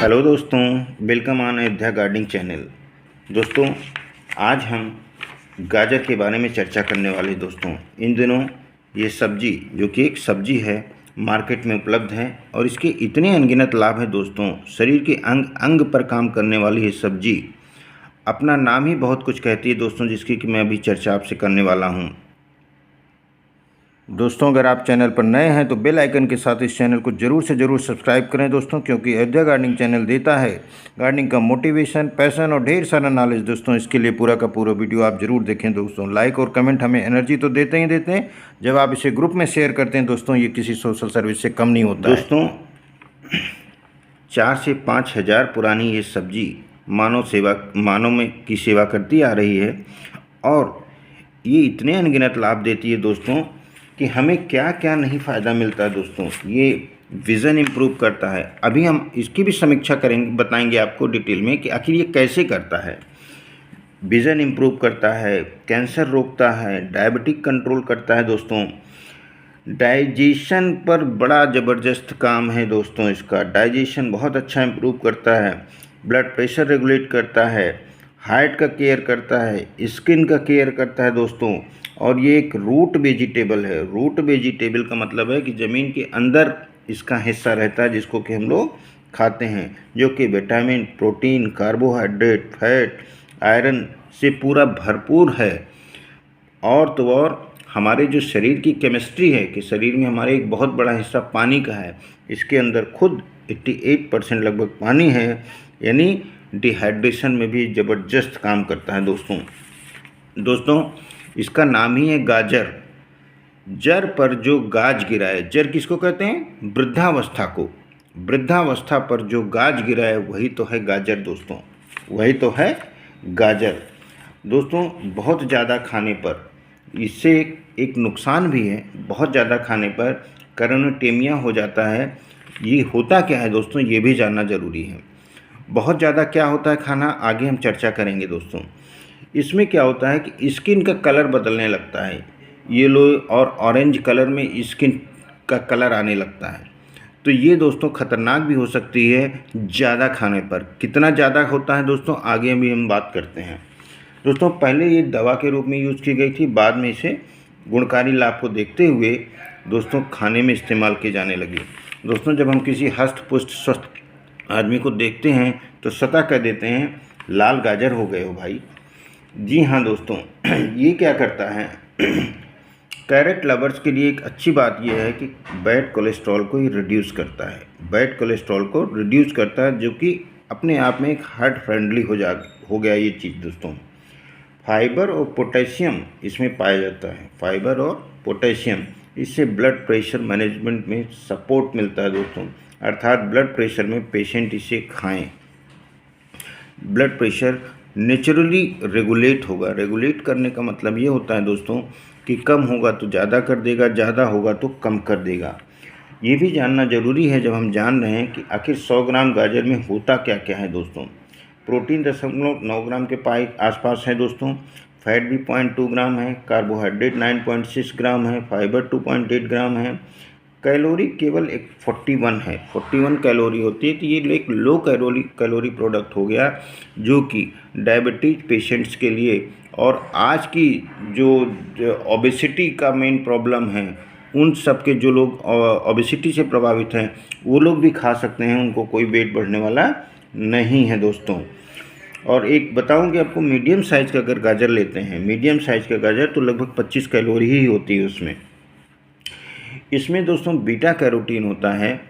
Hello दोस्तों, welcome on Ayodhya gardening channel. दोस्तों, आज हम गाजर के बारे में चर्चा करने वाले हैं। दोस्तों, इन दिनों ये सब्जी जो कि एक सब्जी है मार्केट में उपलब्ध है और इसके इतने अनगिनत लाभ हैं। दोस्तों, शरीर के अंग अंग पर काम करने वाली ये सब्जी अपना नाम ही बहुत कुछ कहती है दोस्तों, जिसकी कि मैं अभी चर्चा आपसे करने वाला हूँ। दोस्तों, अगर आप चैनल पर नए हैं तो बेल आइकन के साथ इस चैनल को जरूर से जरूर सब्सक्राइब करें दोस्तों, क्योंकि अयोध्या गार्डनिंग चैनल देता है गार्डनिंग का मोटिवेशन, पैशन और ढेर सारा नॉलेज। दोस्तों, इसके लिए पूरा का पूरा वीडियो आप जरूर देखें। दोस्तों, लाइक और कमेंट हमें एनर्जी तो देते ही देते हैं। जब आप इसे ग्रुप में शेयर करते हैं दोस्तों, ये किसी सोशल सर्विस से कम नहीं होता दोस्तों, 4 से 5 हज़ार पुरानी ये सब्जी मानव में की सेवा करती आ रही है और ये इतने अनगिनत लाभ देती है दोस्तों कि हमें क्या क्या नहीं फ़ायदा मिलता है। दोस्तों, ये विज़न इम्प्रूव करता है। अभी हम इसकी भी समीक्षा करेंगे, बताएंगे आपको डिटेल में कि आखिर ये कैसे करता है। विज़न इम्प्रूव करता है, कैंसर रोकता है, डायबिटिक कंट्रोल करता है। दोस्तों, डाइजेशन पर बड़ा ज़बरदस्त काम है। दोस्तों, इसका डाइजेशन बहुत अच्छा इम्प्रूव करता है, ब्लड प्रेशर रेगुलेट करता है, हार्ट का केयर करता है, स्किन का केयर करता है। दोस्तों, और ये एक रूट वेजिटेबल है। रूट वेजिटेबल का मतलब है कि ज़मीन के अंदर इसका हिस्सा रहता है, जिसको कि हम लोग खाते हैं, जो कि vitamin, protein, carbohydrate, fat, iron से पूरा भरपूर है। और तो और हमारे जो शरीर की केमिस्ट्री है कि शरीर में हमारे एक बहुत बड़ा हिस्सा पानी का है, इसके अंदर खुद 88% लगभग पानी है, यानी डिहाइड्रेशन में भी ज़बरदस्त काम करता है। दोस्तों, इसका नाम ही है गाजर। जड़ पर जो गाज गिरा है, जड़ किसको कहते हैं? वृद्धावस्था को। वृद्धावस्था पर जो गाज गिरा है वही तो है गाजर। दोस्तों, वही तो है गाजर। दोस्तों, बहुत ज़्यादा खाने पर इससे एक नुकसान भी है। बहुत ज़्यादा खाने पर कैरोनिटेमिया हो जाता है। ये होता क्या है दोस्तों, ये भी जानना ज़रूरी है। बहुत ज़्यादा क्या होता है खाना, आगे हम चर्चा करेंगे। दोस्तों, इसमें क्या होता है कि स्किन का कलर बदलने लगता है, येलो और ऑरेंज कलर में स्किन का कलर आने लगता है। तो ये दोस्तों ख़तरनाक भी हो सकती है ज़्यादा खाने पर। कितना ज़्यादा होता है दोस्तों, आगे भी हम बात करते हैं। दोस्तों, पहले ये दवा के रूप में यूज़ की गई थी, बाद में इसे गुणकारी लाभ को देखते हुए दोस्तों खाने में इस्तेमाल की जाने लगी। दोस्तों, जब हम किसी हष्ट पुष्ट स्वस्थ आदमी को देखते हैं तो सतह कह देते हैं लाल गाजर हो गए हो भाई। जी हाँ दोस्तों, ये क्या करता है कैरेट लवर्स के लिए एक अच्छी बात यह है कि बैड कोलेस्ट्रॉल को ही रिड्यूस करता है। बैड कोलेस्ट्रॉल को रिड्यूस करता है, जो कि अपने आप में एक हार्ट फ्रेंडली हो गया ये चीज़। दोस्तों, फाइबर और पोटेशियम इसमें पाया जाता है। फाइबर और पोटेशियम, इससे ब्लड प्रेशर मैनेजमेंट में सपोर्ट मिलता है। दोस्तों, अर्थात ब्लड प्रेशर में पेशेंट इसे खाएं, ब्लड प्रेशर नेचुरली रेगुलेट होगा। रेगुलेट करने का मतलब ये होता है दोस्तों कि कम होगा तो ज़्यादा कर देगा, ज़्यादा होगा तो कम कर देगा। ये भी जानना ज़रूरी है जब हम जान रहे हैं कि आखिर 100 ग्राम गाजर में होता क्या क्या है। दोस्तों, प्रोटीन 0.9 ग्राम के आसपास है। दोस्तों, फैट भी 0.2 ग्राम है, कार्बोहाइड्रेट 9.6 ग्राम है, फाइबर 2.8 ग्राम है, कैलोरी केवल 41 है। 41 कैलोरी होती है। तो ये एक लो कैलोरी प्रोडक्ट हो गया, जो कि डायबिटीज पेशेंट्स के लिए और आज की जो ओबेसिटी का मेन प्रॉब्लम है, उन सब के जो लोग ओबेसिटी से प्रभावित हैं वो लोग भी खा सकते हैं, उनको कोई वेट बढ़ने वाला नहीं है। दोस्तों, और एक बताऊं कि आपको मीडियम साइज़ का अगर गाजर लेते हैं, मीडियम साइज़ का गाजर, तो लगभग 25 कैलोरी ही होती है उसमें। इसमें दोस्तों बीटा कैरोटीन होता है,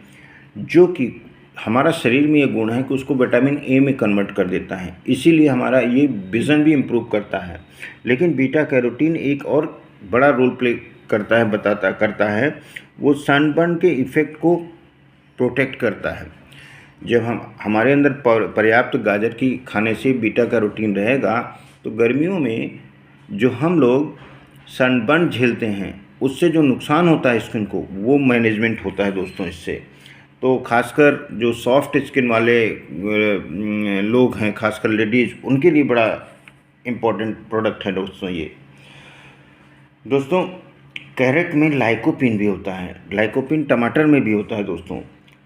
जो कि हमारा शरीर में ये गुण है कि उसको विटामिन ए में कन्वर्ट कर देता है, इसीलिए हमारा ये विज़न भी इम्प्रूव करता है। लेकिन बीटा कैरोटीन एक और बड़ा रोल प्ले करता है, वो सनबर्न के इफ़ेक्ट को प्रोटेक्ट करता है। जब हमारे अंदर पर्याप्त गाजर की खाने से बीटा कैरोटीन रहेगा तो गर्मियों में जो हम लोग सनबर्न झेलते हैं उससे जो नुकसान होता है स्किन को, वो मैनेजमेंट होता है दोस्तों इससे। तो खासकर जो सॉफ्ट स्किन वाले लोग हैं, खासकर लेडीज़, उनके लिए बड़ा इम्पोर्टेंट प्रोडक्ट है दोस्तों ये। दोस्तों, कैरेट में लाइकोपिन भी होता है, लाइकोपिन टमाटर में भी होता है दोस्तों।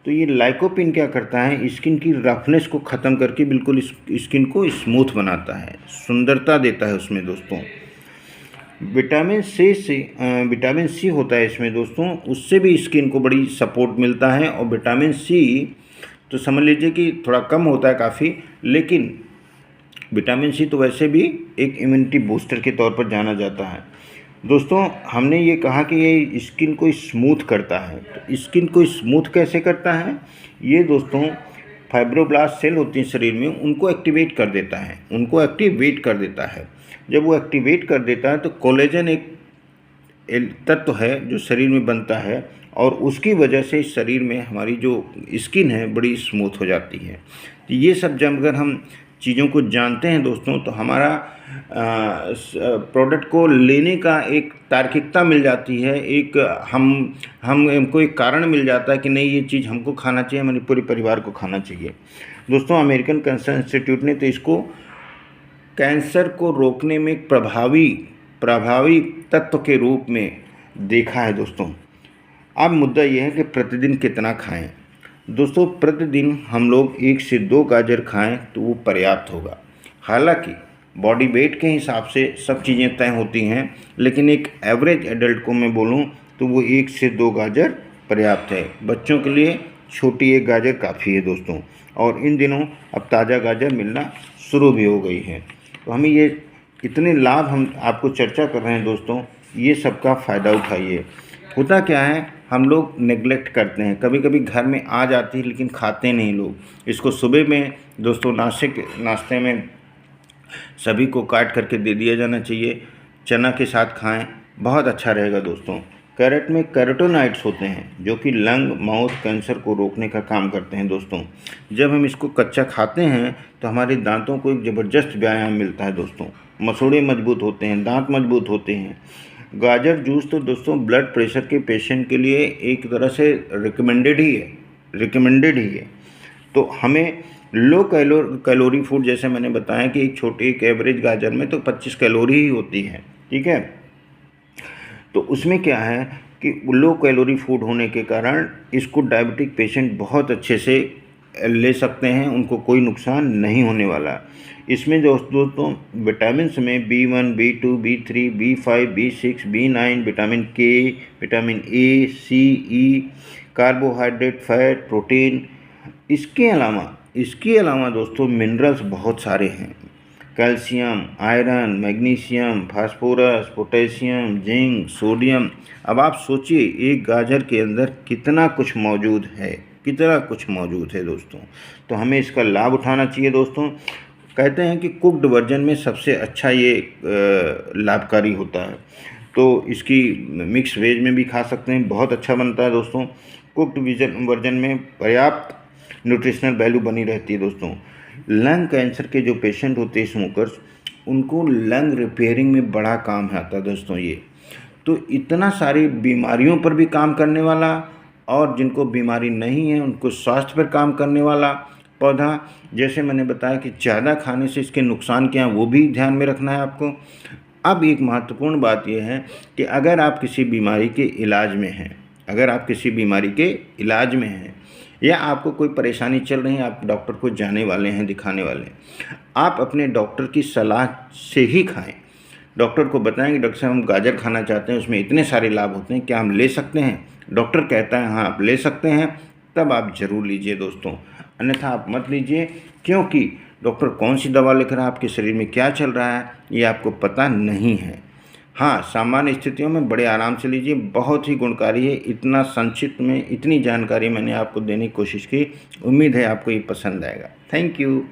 तो ये लाइकोपिन क्या करता है, स्किन की रफनेस को ख़त्म करके बिल्कुल स्किन को स्मूथ बनाता है, सुंदरता देता है उसमें दोस्तों। विटामिन सी होता है इसमें दोस्तों, उससे भी स्किन को बड़ी सपोर्ट मिलता है। और विटामिन सी तो समझ लीजिए कि थोड़ा कम होता है काफ़ी, लेकिन विटामिन सी तो वैसे भी एक इम्यूनिटी बूस्टर के तौर पर जाना जाता है दोस्तों। हमने ये कहा कि ये स्किन को स्मूथ करता है, तो स्किन को स्मूथ कैसे करता है ये दोस्तों, फाइब्रोब्लास्ट सेल होती हैं शरीर में, उनको एक्टिवेट कर देता है। जब वो एक्टिवेट कर देता है तो कोलेजन एक तत्व है जो शरीर में बनता है, और उसकी वजह से शरीर में हमारी जो स्किन है बड़ी स्मूथ हो जाती है। तो ये सब जब अगर हम चीज़ों को जानते हैं दोस्तों, तो हमारा प्रोडक्ट को लेने का एक तार्किकता मिल जाती है, एक हमको एक कारण मिल जाता है कि नहीं ये चीज़ हमको खाना चाहिए, हमारे पूरे परिवार को खाना चाहिए दोस्तों। अमेरिकन कैंसर इंस्टीट्यूट ने तो इसको कैंसर को रोकने में एक प्रभावी तत्व के रूप में देखा है दोस्तों। अब मुद्दा यह है कि प्रतिदिन कितना खाएं दोस्तों। प्रतिदिन हम लोग 1 से 2 गाजर खाएं तो वो पर्याप्त होगा। हालांकि बॉडी वेट के हिसाब से सब चीज़ें तय होती हैं, लेकिन एक एवरेज एडल्ट को मैं बोलूं तो वो 1 से 2 गाजर पर्याप्त है। बच्चों के लिए छोटी 1 गाजर काफ़ी है दोस्तों। और इन दिनों अब ताज़ा गाजर मिलना शुरू भी हो गई है। तो हमें ये इतने लाभ हम आपको चर्चा कर रहे हैं दोस्तों, ये सबका फ़ायदा उठाइए। होता क्या है, हम लोग नेग्लेक्ट करते हैं, कभी कभी घर में आ जाती है लेकिन खाते नहीं लोग। इसको सुबह में दोस्तों नाश्ते में सभी को काट करके दे दिया जाना चाहिए, चना के साथ खाएं, बहुत अच्छा रहेगा दोस्तों। कैरेट में कैरोटीनॉइड्स होते हैं जो कि लंग माउथ कैंसर को रोकने का काम करते हैं दोस्तों। जब हम इसको कच्चा खाते हैं तो हमारे दांतों को एक ज़बरदस्त व्यायाम मिलता है दोस्तों, मसूड़े मजबूत होते हैं, दांत मजबूत होते हैं। गाजर जूस तो दोस्तों ब्लड प्रेशर के पेशेंट के लिए एक तरह से रिकमेंडेड ही है। तो हमें लो कैलोरी फूड, जैसे मैंने बताया कि एक एवरेज गाजर में तो 25 कैलोरी ही होती है, ठीक है। तो उसमें क्या है कि लो कैलोरी फूड होने के कारण इसको डायबिटिक पेशेंट बहुत अच्छे से ले सकते हैं, उनको कोई नुकसान नहीं होने वाला। इसमें दोस्तों विटामिन्स में B1, B2, B3, B5, B6, B9, vitamin K, vitamin A, C, E, carbohydrate, fat, protein, इसके अलावा दोस्तों मिनरल्स बहुत सारे हैं, calcium, iron, magnesium, phosphorus, potassium, zinc, sodium. अब आप सोचिए एक गाजर के अंदर कितना कुछ मौजूद है दोस्तों। तो हमें इसका लाभ उठाना चाहिए दोस्तों। कहते हैं कि कुक्ड वर्जन में सबसे अच्छा ये लाभकारी होता है, तो इसकी मिक्स वेज में भी खा सकते हैं, बहुत अच्छा बनता है दोस्तों। कुक्ड वर्जन में पर्याप्त न्यूट्रिशनल वैल्यू बनी रहती है दोस्तों। लंग कैंसर के जो पेशेंट होते हैं स्मोकर्स, उनको लंग रिपेयरिंग में बड़ा काम आता है दोस्तों ये। तो इतना सारी बीमारियों पर भी काम करने वाला, और जिनको बीमारी नहीं है उनको स्वास्थ्य पर काम करने वाला पौधा। जैसे मैंने बताया कि ज़्यादा खाने से इसके नुकसान क्या हैं वो भी ध्यान में रखना है आपको। अब एक महत्वपूर्ण बात यह है कि अगर आप किसी बीमारी के इलाज में हैं, या आपको कोई परेशानी चल रही है, आप डॉक्टर को जाने वाले हैं, दिखाने वाले हैं, आप अपने डॉक्टर की सलाह से ही खाएं। डॉक्टर को बताएं कि डॉक्टर साहब हम गाजर खाना चाहते हैं, उसमें इतने सारे लाभ होते हैं, क्या हम ले सकते हैं? डॉक्टर कहता है हाँ आप ले सकते हैं, तब आप ज़रूर लीजिए दोस्तों, अन्यथा आप मत लीजिए। क्योंकि डॉक्टर कौन सी दवा लिख रहा है, आपके शरीर में क्या चल रहा है, ये आपको पता नहीं है। हाँ, सामान्य स्थितियों में बड़े आराम से लीजिए, बहुत ही गुणकारी है। इतना संक्षिप्त में इतनी जानकारी मैंने आपको देने की कोशिश की, उम्मीद है आपको ये पसंद आएगा। Thank you.